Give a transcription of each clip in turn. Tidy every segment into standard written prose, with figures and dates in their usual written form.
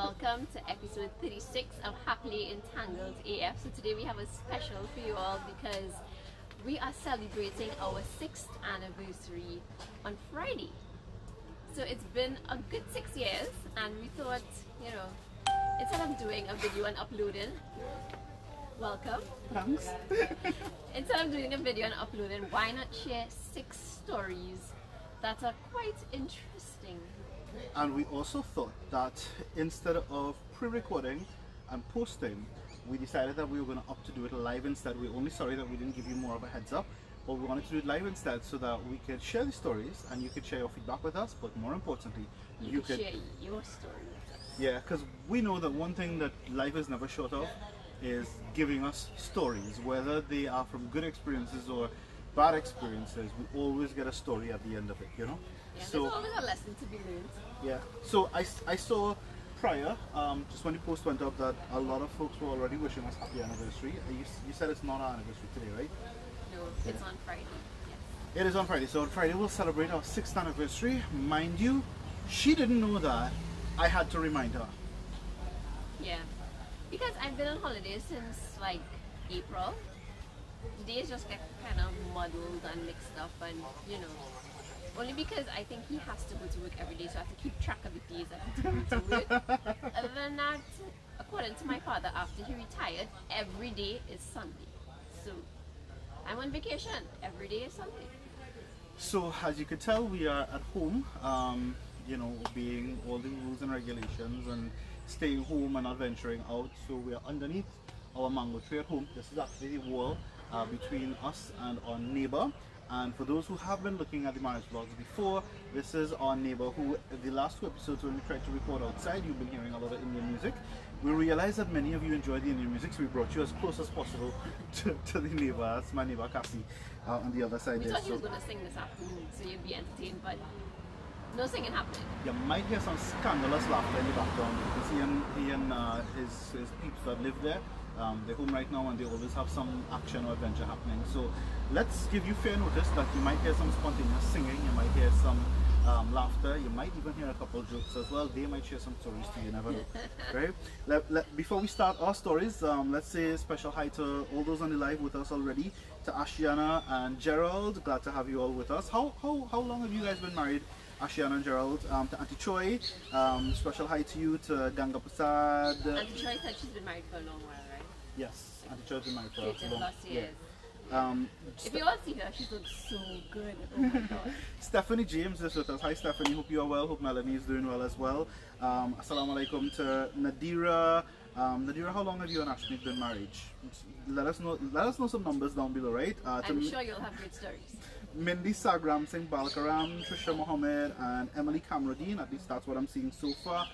welcome to episode 36 of Happily Entangled AF. So today we have a special for you all because we are celebrating our 6th anniversary on Friday. So it's been a good 6 years and we thought, instead of doing a video and uploading, welcome. Thanks. Instead of doing a video and uploading, why not share 6 stories that are quite interesting? And we also thought that instead of pre-recording and posting, we decided that we were going to opt to do it live instead. We're only sorry that we didn't give you more of a heads up, but we wanted to do it live instead so that we could share the stories and you could share your feedback with us, but more importantly, you could share your story with us. Yeah, because we know that one thing that life is never short of is giving us stories, whether they are from good experiences or bad experiences. We always get a story at the end of it, Yeah, so there's always a lesson to be learned. yeah, so I saw prior, just when the post went up, that a lot of folks were already wishing us happy anniversary. You said it's not our anniversary today, right? No, it's on Friday. Yes. It is on Friday, so on Friday we'll celebrate our 6th anniversary. Mind you, she didn't know that. I had to remind her. Yeah, because I've been on holiday since like April. The days just get kind of muddled and mixed up, and only because I think he has to go to work every day, so I have to keep track of the days that he has to go to work. Other than that, according to my father, after he retired, every day is Sunday. So I'm on vacation. Every day is Sunday. So as you could tell, we are at home, obeying all the rules and regulations and staying home and not venturing out. So we are underneath our mango tree at home. This is actually the wall between us and our neighbor. And for those who have been looking at the marriage vlogs before, this is our neighbor who, the last 2 episodes when we tried to record outside, you've been hearing a lot of Indian music. We realized that many of you enjoy the Indian music, so we brought you as close as possible to the neighbor. That's my neighbor Cassie on the other side. We there. thought he was going to sing this afternoon, so you'd be entertained, but no singing happening. You might hear some scandalous laughter in the background because he and his peeps that live there, they're home right now and they always have some action or adventure happening. So let's give you fair notice that you might hear some spontaneous singing, you might hear some laughter, you might even hear a couple of jokes as well. They might share some stories too, you never know. Right? Before we start our stories, let's say a special hi to all those on the live with us already, to Ashiana and Gerald. Glad to have you all with us. How long have you guys been married? Ashiana and Gerald, to Auntie Choi, special hi to you, to Ganga Prasad. Auntie Choi said she's been married for a long while, right? Yes, Auntie Choi's been married for a 15 long plus years. Yeah. If you all see her, she looks so good. Oh my god. Stephanie James is with us. Hi Stephanie, hope you are well. Hope Melanie is doing well as well. Assalamu alaikum to Nadira. Nadira, how long have you and Ashley been married? Let us know some numbers down below, right? I'm sure you'll have great stories. Mindy Sagram, Singh Balkaram, Trisha Mohammed, and Emily Kamruddin. At least that's what I'm seeing so far.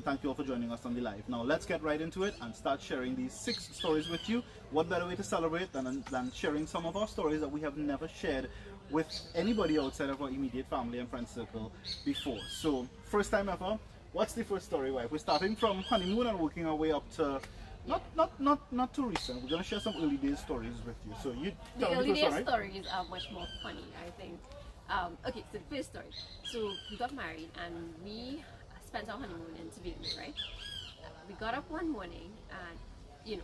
Thank you all for joining us on the live. Now let's get right into it and start sharing these 6 stories with you. What better way to celebrate than sharing some of our stories that we have never shared with anybody outside of our immediate family and friend circle before. So first time ever. What's the first story, wife? We're starting from honeymoon and working our way up to not too recent. We're gonna share some early days stories with you. So you the tell me early first, days right? stories are much more funny, I think. Okay, so the first story. So we got married and we spent our honeymoon in Tobago, right? We got up one morning and if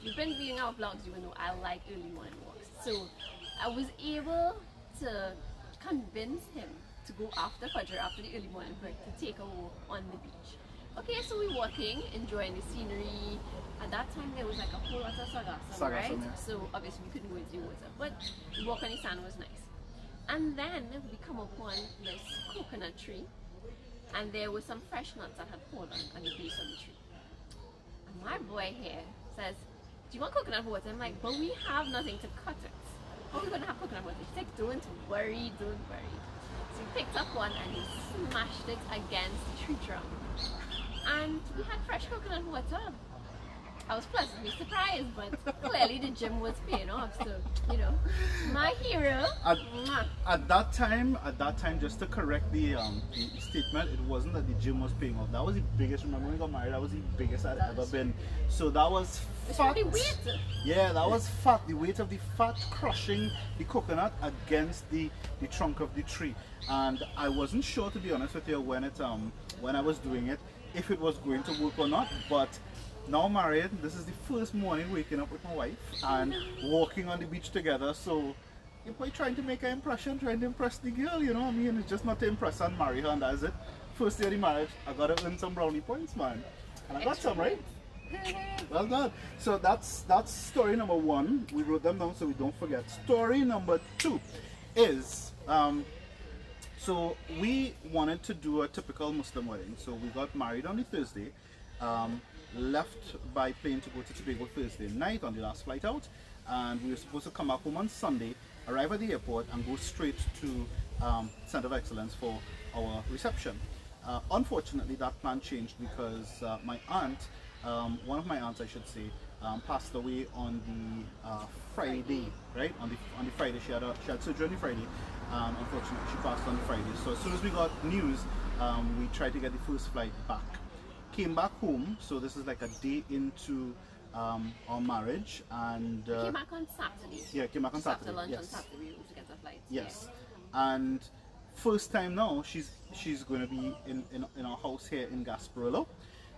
you've been viewing our vlogs, you will know I like early morning walks. So I was able to convince him to go after Fajr, after the early morning break, to take a walk on the beach. Okay, so we're walking, enjoying the scenery. At that time, there was like a whole lot of sargassum, right? Yeah. So obviously we couldn't go into the water, but the walk on the sand was nice. And then we come upon this coconut tree, and there were some fresh nuts that had fallen on the base of the tree. And my boy here says, "Do you want coconut water?" I'm like, "But we have nothing to cut it. How are we going to have coconut water?" He's like, "Don't worry, don't worry." So he picked up one and he smashed it against the tree trunk. And we had fresh coconut water. I was pleasantly surprised, but clearly the gym was paying off. So, you know, my hero. At that time, just to correct the statement, it wasn't that the gym was paying off. That was the biggest. Remember when we got married? That was the biggest I'd ever been. So that was fat. The weight. Yeah, that was fat. The weight of the fat crushing the coconut against the trunk of the tree. And I wasn't sure, to be honest with you, when I was doing it, if it was going to work or not. But now married, this is the first morning waking up with my wife and walking on the beach together. So you're probably trying to make an impression, trying to impress the girl, you know what I mean? It's just not to impress her and marry her, and that's it. First year of the marriage, I gotta earn some brownie points, man. And I got some, right? Well done. So that's story number one. We wrote them down so we don't forget. Story number two is so we wanted to do a typical Muslim wedding. So we got married on the Thursday, left by plane to go to Tobago Thursday night on the last flight out, and we were supposed to come back home on Sunday, arrive at the airport, and go straight to Center of Excellence for our reception. Unfortunately, that plan changed because my aunt, one of my aunts I should say, passed away on the Friday, right? On the Friday, she had surgery on the Friday, and unfortunately she passed on the Friday. So as soon as we got news, we tried to get the first flight back. Came back home, so this is like a day into our marriage, and Came back on Saturday. Yeah, came back on Saturday. After lunch Yes. on Saturday, we were to get a flight. Yes, and first time now she's going to be in our house here in Gasparillo.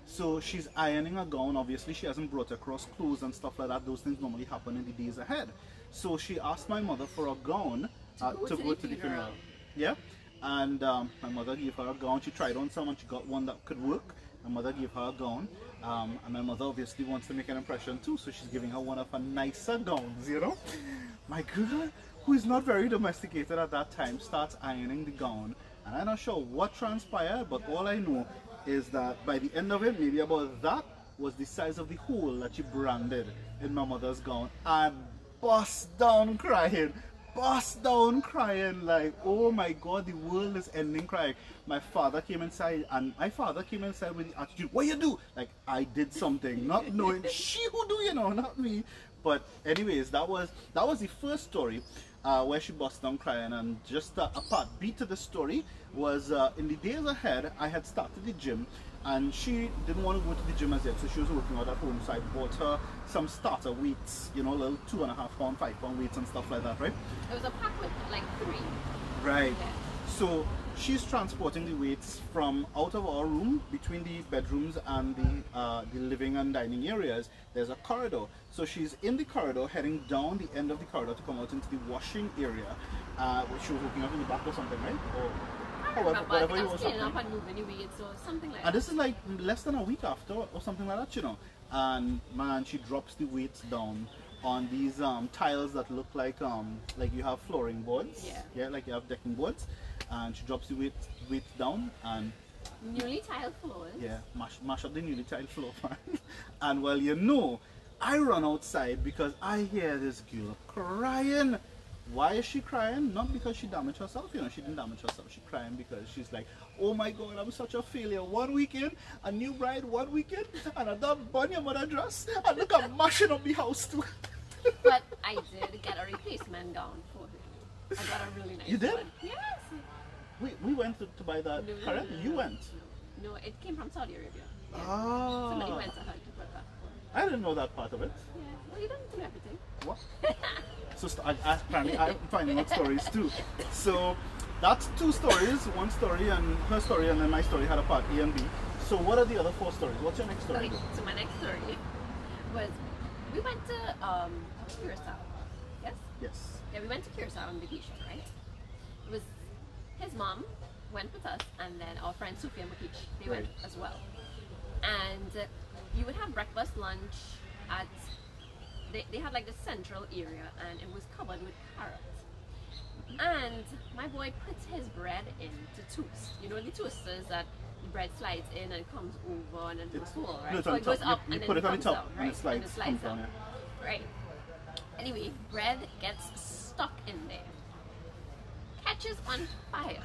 So she's ironing a gown. Obviously she hasn't brought across clothes and stuff like that. Those things normally happen in the days ahead. So she asked my mother for a gown to go to the funeral. Yeah, and my mother gave her a gown. She tried on some and she got one that could work. My mother gave her a gown, and my mother obviously wants to make an impression too, so she's giving her one of her nicer gowns, you know. My girl, who is not very domesticated at that time, starts ironing the gown, and I'm not sure what transpired, but all I know is that by the end of it, maybe about that was the size of the hole that she branded in my mother's gown, and bust down crying like, oh my god, the world is ending, crying. My father came inside, and my father came inside with the attitude, what you do? Like I did something, not knowing she who do, you know, not me. But anyways, that was the first story where she bust down crying. And just a part beat to the story was in the days ahead, I had started the gym, and she didn't want to go to the gym as yet, so she was working out at home. So I bought her some starter weights, you know, little 2.5 pound, 5 pound weights and stuff like that, right? It was a pack with like 3. Right. Yeah. So she's transporting the weights from out of our room between the bedrooms and the living and dining areas. There's a corridor. So she's in the corridor, heading down the end of the corridor to come out into the washing area, which she was hooking up in the back or something, right? Or whatever it was. Cleaning up and moving the weights or something like that. And this is like less than a week after or something like that, you know. And man, she drops the weights down on these tiles that look like you have flooring boards. Yeah, like you have decking boards. And she drops the weights down and newly tiled floors. Yeah, mash up the newly tiled floor fan. And well, you know, I run outside because I hear this girl crying. Why is she crying? Not because she damaged herself, you know, she didn't damage herself. She's crying because she's like, oh my god, I'm such a failure. One weekend, a new bride, one weekend, and I done burn your mother dress, and look, I'm mashing up the house too. But I did get a replacement gown for her. I got a really nice one. You did? Yes. We went to buy that, correct? You went? No, it came from Saudi Arabia. Yeah. Ah. Somebody went to her to put that for. I didn't know that part of it. Yeah. Well, you don't do everything. What? So apparently I'm finding out stories too. So that's 2 stories, one story and her story, and then my story had a part A and B. So what are the other 4 stories? What's your next story? Okay, so my next story was we went to Curacao. Yes? Yes. Yeah, we went to Curacao on vacation, right? It was his mom went with us, and then our friend Sophia and Makich, they went as well. And you would have breakfast, lunch at they had like the central area, and it was covered with carrots. And my boy puts his bread into toast. You know the toasters that the bread slides in and comes over and then it's full, right? So it goes up and then put it on comes the top down, right? And it slides down. Yeah. Right. Anyway, bread gets stuck in there, catches on fire,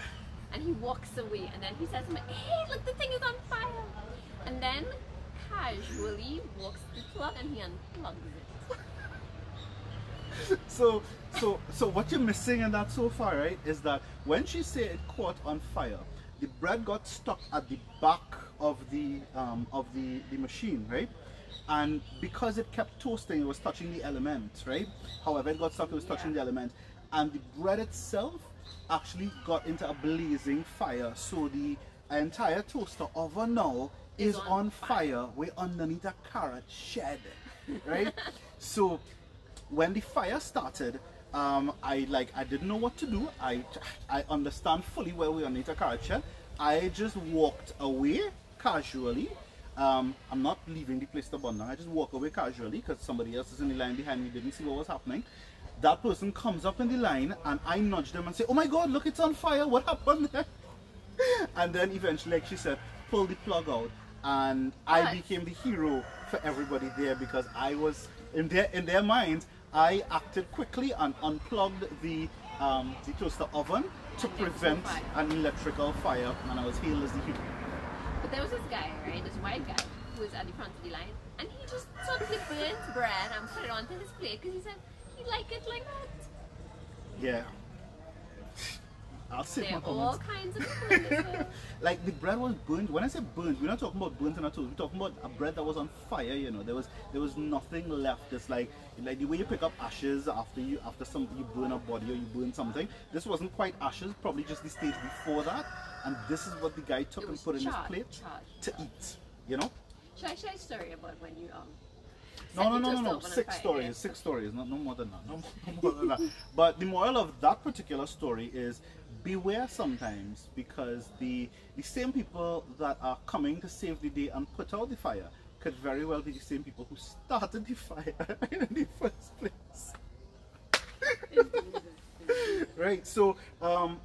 and he walks away. And then he says to me, "Hey, look, the thing is on fire!" And then casually walks the plug and he unplugs it. So what you're missing in that so far, right, is that when she said it caught on fire, the bread got stuck at the back of the machine, right? And because it kept toasting, it was touching the element, right? However, it got stuck, it was touching the element, and the bread itself actually got into a blazing fire. So the entire toaster oven now is on fire. We're underneath a carrot shed, right? So when the fire started, I didn't know what to do. I understand fully where we're underneath a carrot shed. I just walked away casually. I'm not leaving the place to burn down. I just walk away casually because somebody else is in the line behind me, didn't see what was happening. That person comes up in the line and I nudge them and say, "Oh my God, look, it's on fire. What happened there?" And then eventually, like she said, pull the plug out, and I became the hero for everybody there because I was in their minds. I acted quickly and unplugged the toaster oven to prevent an electrical fire, and I was hailed as the hero. But there was this guy, right, this white guy, who was at the front of the line, and he just took the burnt bread and put it onto his plate because he said he liked it like that. Yeah. I'll save my comments. All kinds of people. Like the bread was burnt. When I say burnt, we're not talking about burnt in a toast. We're talking about a bread that was on fire. You know, there was nothing left. It's like the way you pick up ashes after something, you burn a body or you burn something. This wasn't quite ashes, probably just the stage before that. And this is what the guy took and put in his plate to eat. You know. Should I share a story about when you No. 6 stories. 6 stories. No more than that. No more than that. But the moral of that particular story is beware sometimes, because the same people that are coming to save the day and put out the fire could very well be the same people who started the fire in the first place. Right, so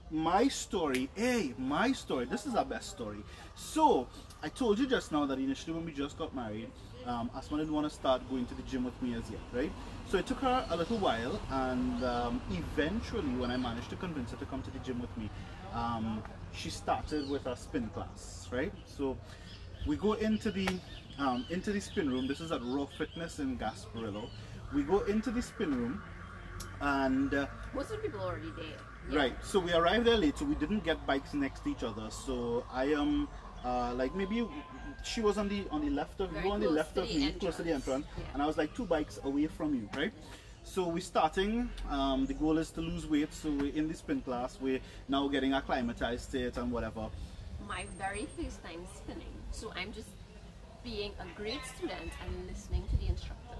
my story, this is our best story. So I told you just now that initially when we just got married, Asma didn't want to start going to the gym with me as yet, right? So it took her a little while, and eventually when I managed to convince her to come to the gym with me, she started with a spin class, right? So we go into the spin room. This is at Raw Fitness in Gasparillo. We go into the spin room, and most of the people are already there. Yeah. Right, so we arrived there late, so we didn't get bikes next to each other. So I am like maybe she was on the left of you, on the left of me, close to the entrance, and I was like 2 bikes away from you, right? So we're starting. The goal is to lose weight. So we're in the spin class. We're now getting acclimatized state and whatever. My very first time spinning, so I'm just being a great student and listening to the instructor.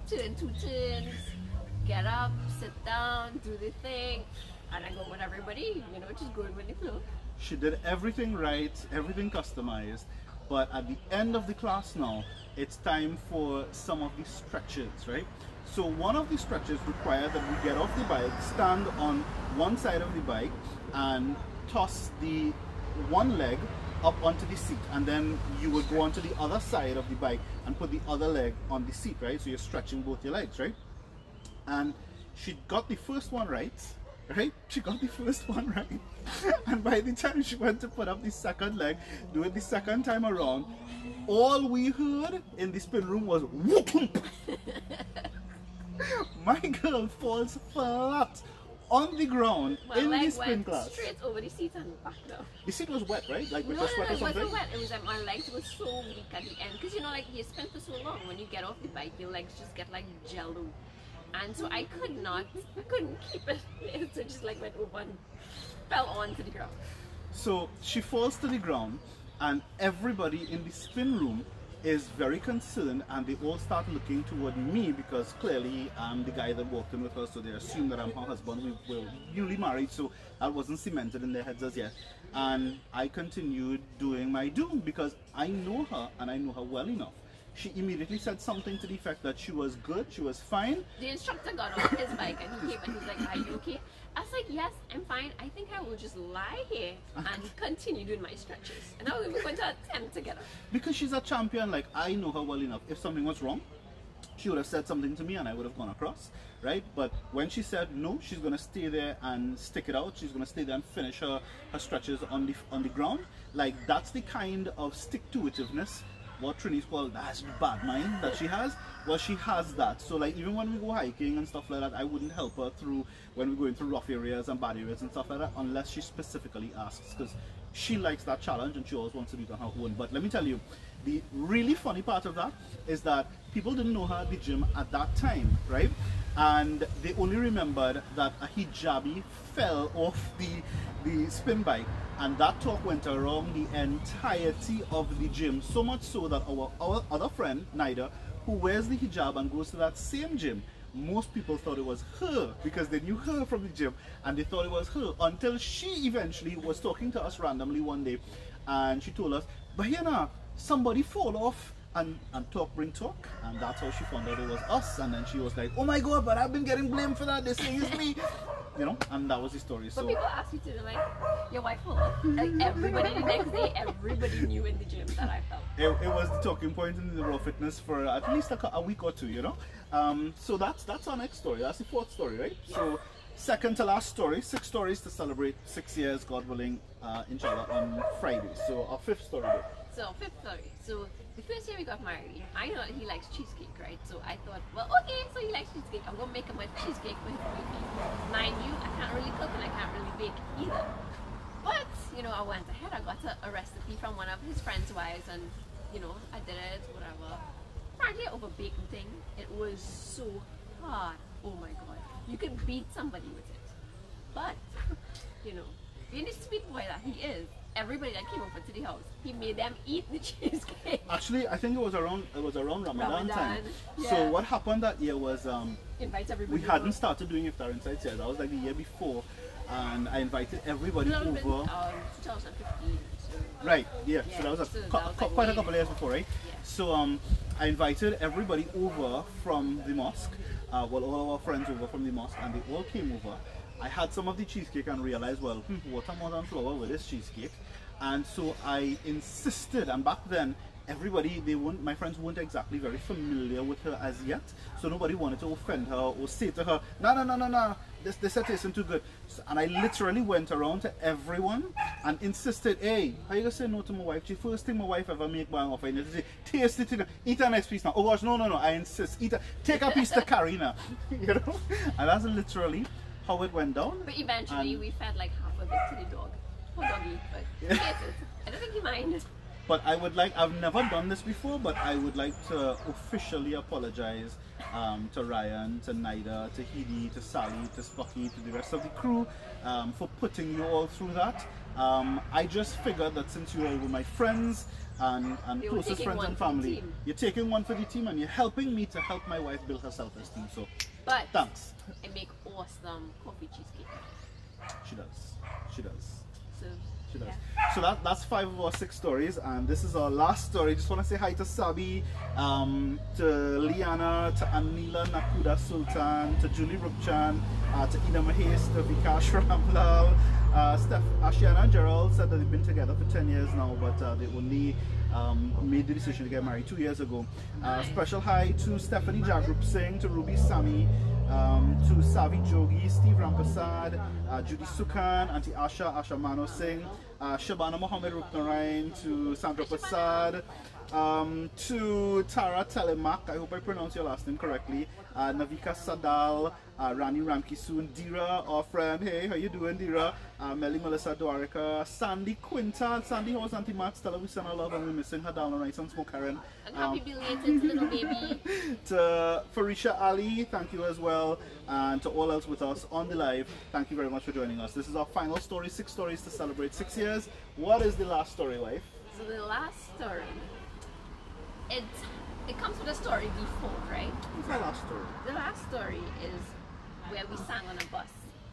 Turn 2 turns, get up, sit down, do the thing, and I go with everybody, you know, just going with the flow. She did everything right, everything customized, but at the end of the class now, it's time for some of the stretches, right? So one of the stretches required that we get off the bike, stand on one side of the bike, and toss the one leg up onto the seat, and then you would go onto the other side of the bike and put the other leg on the seat, right? So you're stretching both your legs, right? And she got the first one right? She got the first one right. And by the time she went to put up the second leg, do it the second time around, all we heard in the spin room was whoop. My girl falls flat on the ground in the spin class. Straight over the seat and back down. The seat was wet, right? Like with No, the sweat or something? it wasn't wet. It was like my legs were so weak at the end. Because you know, like you spin for so long, when you get off the bike, your legs just get like jello. And so I couldn't keep it. So it just like went over and fell onto the ground. So she falls to the ground, and everybody in the spin room is very concerned, and they all start looking toward me because clearly I'm the guy that walked in with her, so they assume that I'm her husband. We were newly married, so that wasn't cemented in their heads as yet. And I continued doing my do because I know her and I know her well enough. She immediately said something to the effect that she was good, she was fine. The instructor got off his bike and he came and he was like, "Are you okay?" I was like, "Yes, I'm fine. I think I will just lie here and continue doing my stretches." And I was going to attempt to get up. Because she's a champion, like I know her well enough. If something was wrong, she would have said something to me and I would have gone across, right? But when she said no, she's going to stay there and stick it out. She's going to stay there and finish her stretches on the ground. Like that's the kind of stick-to-itiveness what Trini's called that's bad mind that she has. Well, she has that. So like even when we go hiking and stuff like that, I wouldn't help her through when we're going through rough areas and bad areas and stuff like that unless she specifically asks, because she likes that challenge and she always wants to do it on her own. But let me tell you, the really funny part of that is that people didn't know her at the gym at that time, right? And they only remembered that a hijabi fell off the spin bike, and that talk went around the entirety of the gym, so much so that our other friend Nida, who wears the hijab and goes to that same gym, most people thought it was her because they knew her from the gym and they thought it was her, until she eventually was talking to us randomly one day and she told us, but here now, somebody fall off, and talk bring talk, and that's how she found out it was us. And then she was like, oh my god, but I've been getting blamed for that, this thing is me, you know, and that was the story. But so people ask you to, like, your wife fell off. Like everybody the next day, everybody knew in the gym that I fell. it was the talking point in the raw fitness for at least a week or two, you know. So that's our next story. That's the fourth story, right? So second to last story, 6 stories to celebrate 6 years, God willing, inshallah, on Friday. So our fifth story. So fifth story. So the first year we got married, I know that he likes cheesecake, right? So I thought, well, okay, so he likes cheesecake. I'm gonna make him a cheesecake for his birthday. Mind you, I can't really cook and I can't really bake either. But you know, I went ahead. I got a recipe from one of his friends' wives, and you know, I did it. Whatever. Apparently, over baking thing, it was so hard. Oh my god, you could beat somebody with it. But you know, being the sweet boy that he is, everybody that came over to the house, he made them eat the cheesecake. Actually, I think it was around Ramadan time. Yeah. So what happened that year was Invite everybody. we hadn't started doing iftar inside yet. That was like the year before, and I invited everybody It was over. 2015. So. Right, yeah. Yeah, So that was, so that was like quite a May. couple of years before, right? Yeah. So I invited everybody over from the mosque. Well, all our friends over from the mosque, and they all came over. I had some of the cheesecake and realized, well, water more than flour with this cheesecake. And so I insisted, and back then everybody, my friends weren't exactly very familiar with her as yet, so nobody wanted to offend her or say to her, no, this isn't too good. So, and I literally went around to everyone and insisted, hey, how you gonna say no to my wife? The first thing my wife ever make by an offer, and say, taste it, eat a nice piece now. Oh gosh, no, I insist, take a piece to Karina, you know. And that's literally how it went down. But eventually we fed like half of it to the dog. Poor doggy, but he ate it. I don't think he minded. But I've never done this before, but I would like to officially apologize to Ryan, to Nida, to Hidi, to Sally, to Spucky, to the rest of the crew for putting you all through that. I just figured that since you all were my friends and closest friends and family, you're taking one for the team and you're helping me to help my wife build her self-esteem. So, but thanks. I make awesome coffee cheesecake. She does. So She does. yeah. So that's 5 of our 6 stories, and this is our last story. Just want to say hi to Sabi, to Liana, to Anila Nakuda Sultan, to Julie Rupchan, to Ina Mahis, to Vikash Ramlal, Steph, Ashiana and Gerald said that they've been together for 10 years now, but they only made the decision to get married 2 years ago. Special hi to Stephanie Jagrup Singh, to Ruby Sami, to Savi Jogi, Steve Rampasad, Judy Sukan, Auntie Asha Mano Singh, Shabana Mohammed Ruknarain, to Sandra Prasad, to Tara Telemak, I hope I pronounced your last name correctly, Navika Sadal, Rani Ramkisoon, Dira, our friend, hey, how you doing, Dira? Melly Melissa Dwarika, Sandy Quintal, Sandy, how's Auntie Matt? Stella, we send her love and we're missing her down on Nights on Smoke Karen. And happy belated little baby. To Farisha Ali, thank you as well, and to all else with us on the live, thank you very much for joining us. This is our final story, 6 stories to celebrate 6 years. What is the last story, wife? So the last story, it comes with a story before, right? What's our last story? The last story is where we sang on a bus,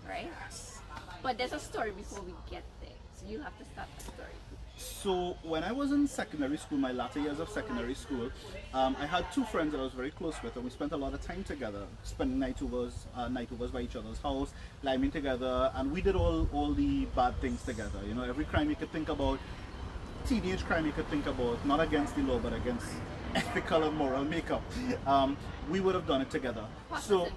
right? Yes. But there's a story before we get there, so you have to start the story. So when I was in secondary school, my latter years of secondary school, I had 2 friends that I was very close with, and we spent a lot of time together, spending nightovers by each other's house, climbing together, and we did all the bad things together. You know, every crime you could think about, teenage crime you could think about, not against the law but against ethical and moral makeup, we would have done it together. So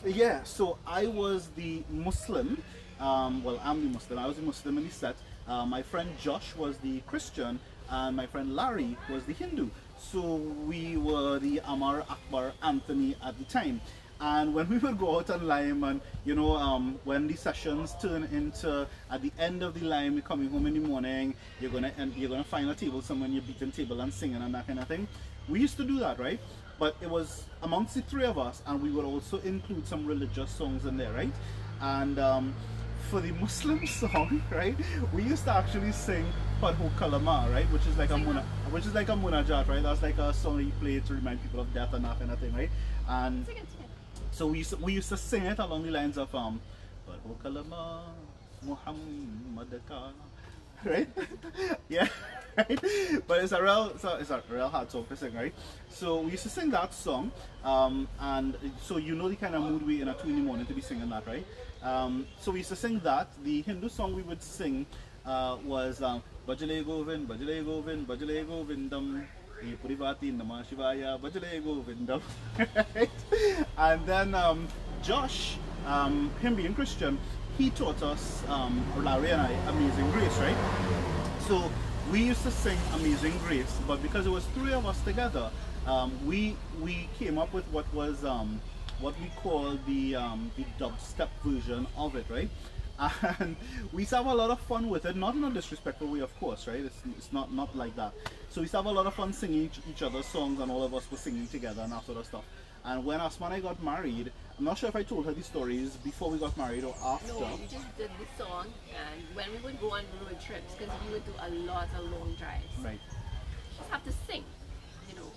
yeah, so I was the Muslim, well, I'm the Muslim, I was the Muslim in the set. My friend Josh was the Christian, and my friend Larry was the Hindu. So we were the Amar Akbar Anthony at the time. And when we would go out on Lime, and when the sessions turn into, at the end of the Lime, you're coming home in the morning, you're gonna find a table somewhere, you're beating table and singing and that kind of thing. We used to do that, right? But it was amongst the three of us, and we would also include some religious songs in there, right? And for the Muslim song, right, we used to actually sing Padho Kalama, right, which is like a munajat, right? That's like a song that you play to remind people of death and that kind of thing, right? And so we used to sing it along the lines of Padho Kalama Muhammadaka, right? Yeah, right. But it's a real hard song to sing, right? So we used to sing that song, and so you know the kind of mood we in at 2 in the morning to be singing that, right? So we used to sing that. The Hindu song we would sing was Bajale Govind, Bajale Govind, Bajale Govindam, Purivati Namah Shivaya, Bajale Govindam. Right? And then Josh, him being Christian, he taught us, Larry and I, Amazing Grace, right? So we used to sing Amazing Grace, but because it was three of us together, we came up with what was what we call the dubstep version of it, right? And we used to have a lot of fun with it, not in a disrespectful way, of course, right? It's not like that. So we used to have a lot of fun singing each other's songs, and all of us were singing together and that sort of stuff. And when Asma and I got married, I'm not sure if I told her these stories before we got married or after. No, we just did the song, and when we would go on road trips, because we would do a lot of long drives, right? We just have to sing,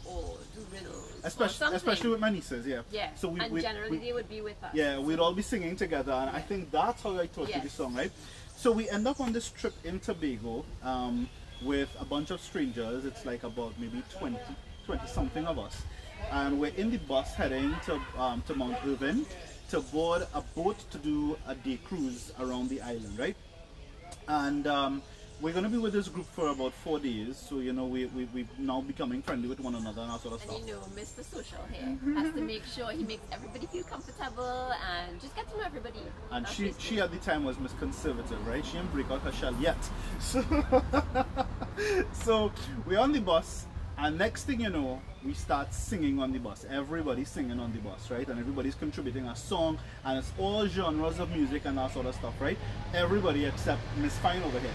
or do riddles, especially with my nieces, yeah. Yeah. So generally they would be with us. Yeah, we'd all be singing together, and I think that's how I taught you the song, right? So we end up on this trip in Tobago with a bunch of strangers. It's like about maybe 20 something of us, and we're in the bus heading to Mount Irvin to board a boat to do a day cruise around the island, right? And we're going to be with this group for about 4 days, so we're now becoming friendly with one another and that sort of stuff. And Mr. Social here has to make sure he makes everybody feel comfortable and just get to know everybody. And she at the time was Miss Conservative, right? She didn't break out her shell yet. So we're on the bus, and next thing you know, we start singing on the bus. Everybody's singing on the bus, right? And everybody's contributing a song, and it's all genres of music and that sort of stuff, right? Everybody except Miss Fine over here.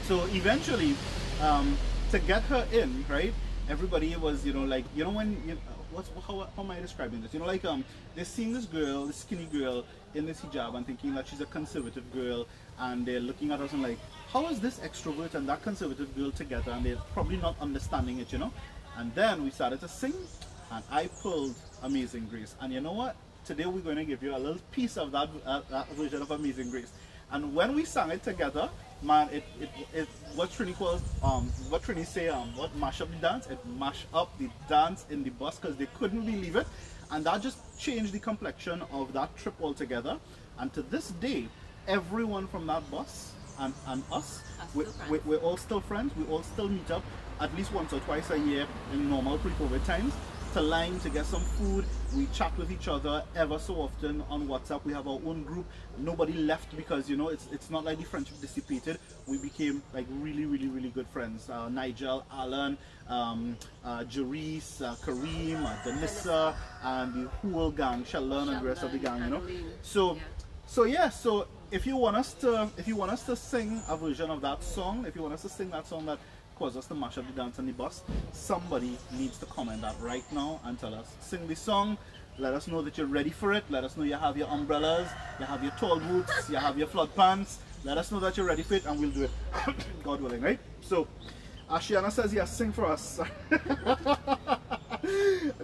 So eventually, to get her in, right? Everybody was, how am I describing this? They're seeing this girl, this skinny girl in this hijab and thinking that she's a conservative girl, and they're looking at us and like, how is this extrovert and that conservative girl together? And they're probably not understanding it, And then we started to sing, and I pulled Amazing Grace. And you know what? Today we're going to give you a little piece of that version of Amazing Grace. And when we sang it together, man, it what Trini calls what Trini say what mash up the dance. It mashed up the dance in the bus because they couldn't believe it, and that just changed the complexion of that trip altogether. And to this day, everyone from that bus and us, we're all still friends. We all still meet up at least once or twice a year in normal pre-COVID times to Lime to get some food. We chat with each other ever so often on WhatsApp. We have our own group. Nobody left because it's not like the friendship dissipated. We became like really, really, really good friends. Nigel, Alan, Jerice, Kareem, Denissa, and the whole gang, Sheldon and the rest of the gang. So if you want us to sing a version of that song, if you want us to sing that song that caused us to mash up the dance on the bus, somebody needs to comment that right now and tell us. Sing the song, let us know that you're ready for it, let us know you have your umbrellas, you have your tall boots, you have your flood pants, let us know that you're ready for it and we'll do it, God willing, right? So, Ashiana says yes, sing for us.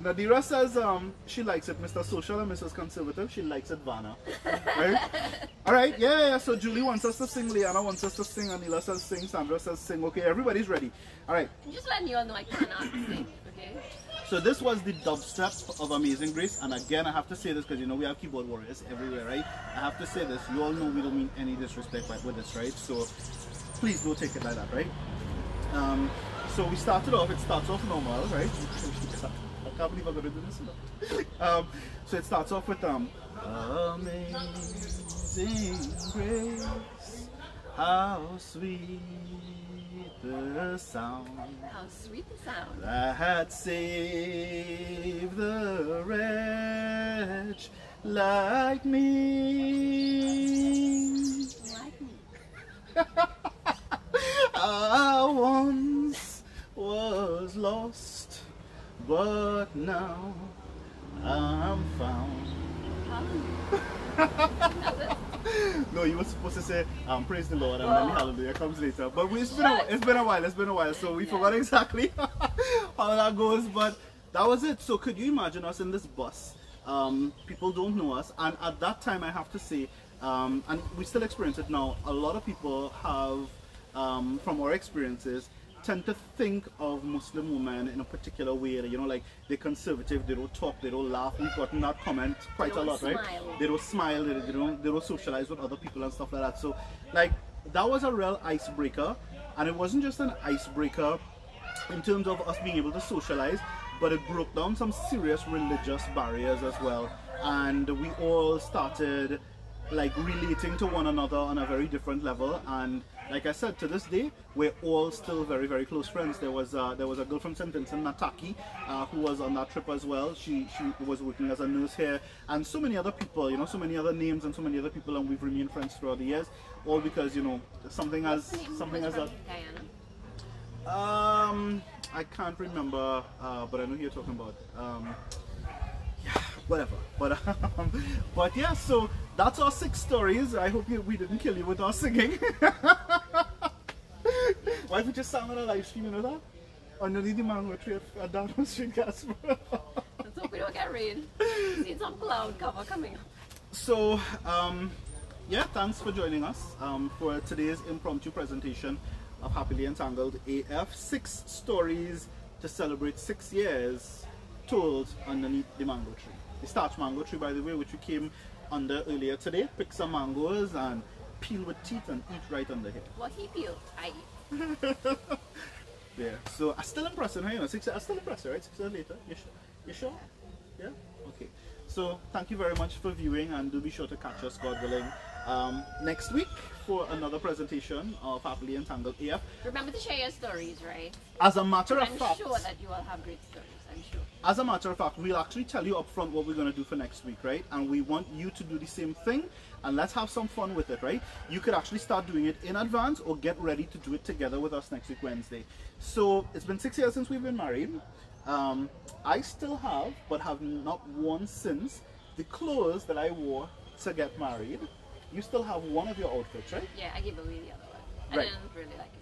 Nadira says she likes it, Mr. Social and Mrs. Conservative, she likes it, Vanna. Right? Alright, yeah, so Julie wants us to sing, Liana wants us to sing, Anila says sing, Sandra says sing. Okay, everybody's ready. Alright. Just letting you all know I cannot sing, okay? So this was the dubstep of Amazing Grace, and again I have to say this because we have keyboard warriors everywhere, right? I have to say this, you all know we don't mean any disrespect with this, right? So please don't take it like that, right? So we started off, it starts off normal, right? I can't believe I'm going to do this. So it starts off with Amazing Grace, how sweet the sound How sweet the sound. that saved the wretch like me. Like me. I once was lost, but now I'm found. Hallelujah. No, you were supposed to say praise the Lord and then the hallelujah comes later. But it's been a while, so we forgot exactly how that goes. But that was it. So could you imagine us in this bus? People don't know us, and at that time I have to say, and we still experience it now, a lot of people have, from our experiences, tend to think of Muslim women in a particular way. You know, like they're conservative, they don't talk, they don't laugh. We've gotten that comment quite a lot, right? They don't smile, they don't socialize with other people and stuff like that. So, like, that was a real icebreaker, and it wasn't just an icebreaker in terms of us being able to socialize, but it broke down some serious religious barriers as well, and we all started like relating to one another on a very different level. And like I said, to this day we're all still very, very close friends. There was a girl from St. Vincent, Nataki, who was on that trip as well. She was working as a nurse here, and so many other people, you know, so many other names and so many other people, and we've remained friends throughout the years, all because, you know, something as that. I can't remember, but I know who you're talking about. Yeah, whatever. But yeah, so that's our 6 stories. I hope we didn't kill you with our singing. Why if we just sang on a live stream, you know that? Underneath the mango tree at Downtown Street, Casper. Let's hope we don't get rain. See some cloud cover coming up. So, yeah, thanks for joining us for today's impromptu presentation of Happily Entangled AF. 6 stories to celebrate 6 years told underneath the mango tree. The Starch mango tree, by the way, which we came under earlier today. Pick some mangoes and peel with teeth and eat right under here. What he peeled, I eat. Yeah, so I'm still impressing her, you know. I'm still impressed, right? 6 years later. You sure? Yeah? Okay. So thank you very much for viewing, and do be sure to catch us, God willing, next week for another presentation of Happily Entangled AF. Remember to share your stories, right? As a matter of fact, I'm sure that you all have great stories, I'm sure. As a matter of fact, we'll actually tell you up front what we're going to do for next week, right? And we want you to do the same thing, and let's have some fun with it, right? You could actually start doing it in advance or get ready to do it together with us next week, Wednesday. So it's been 6 years since we've been married. I still have, but have not worn since, the clothes that I wore to get married. You still have one of your outfits, right? Yeah, I gave away the other one. I Right. didn't really like it.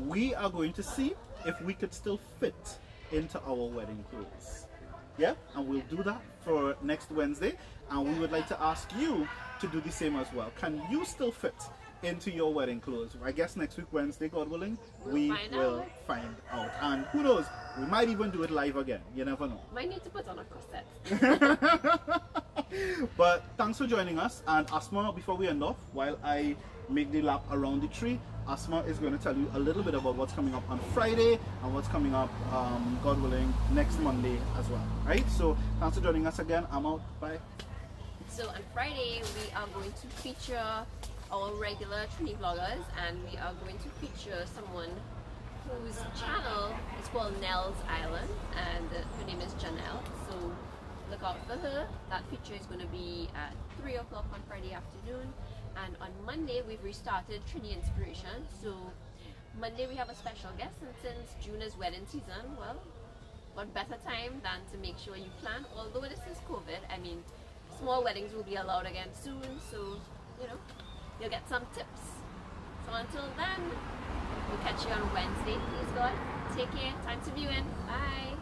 We are going to see if we could still fit into our wedding clothes. Yeah, and we'll do that for next Wednesday, and we would like to ask you to do the same as well. Can you still fit into your wedding clothes? I guess next week Wednesday, God willing, we will find out. And who knows, we might even do it live again. You never know. Might need to put on a corset. But thanks for joining us. And Asma, before we end off, while I make the lap around the tree, Asma is going to tell you a little bit about what's coming up on Friday and what's coming up, God willing, next Monday as well. Right? So thanks for joining us again. I'm out. Bye. So on Friday, we are going to feature our regular Trini vloggers, and we are going to feature someone whose channel is called Nell's Island, and her name is Janelle. So look out for her. That feature is going to be at 3 o'clock on Friday afternoon. And on Monday, we've restarted Trini Inspiration. So Monday we have a special guest, and since June is wedding season, well, what better time than to make sure you plan. Although this is COVID, I mean, small weddings will be allowed again soon, so you know, you'll get some tips. So until then, we'll catch you on Wednesday. Please God, take care. Time to view in. Bye.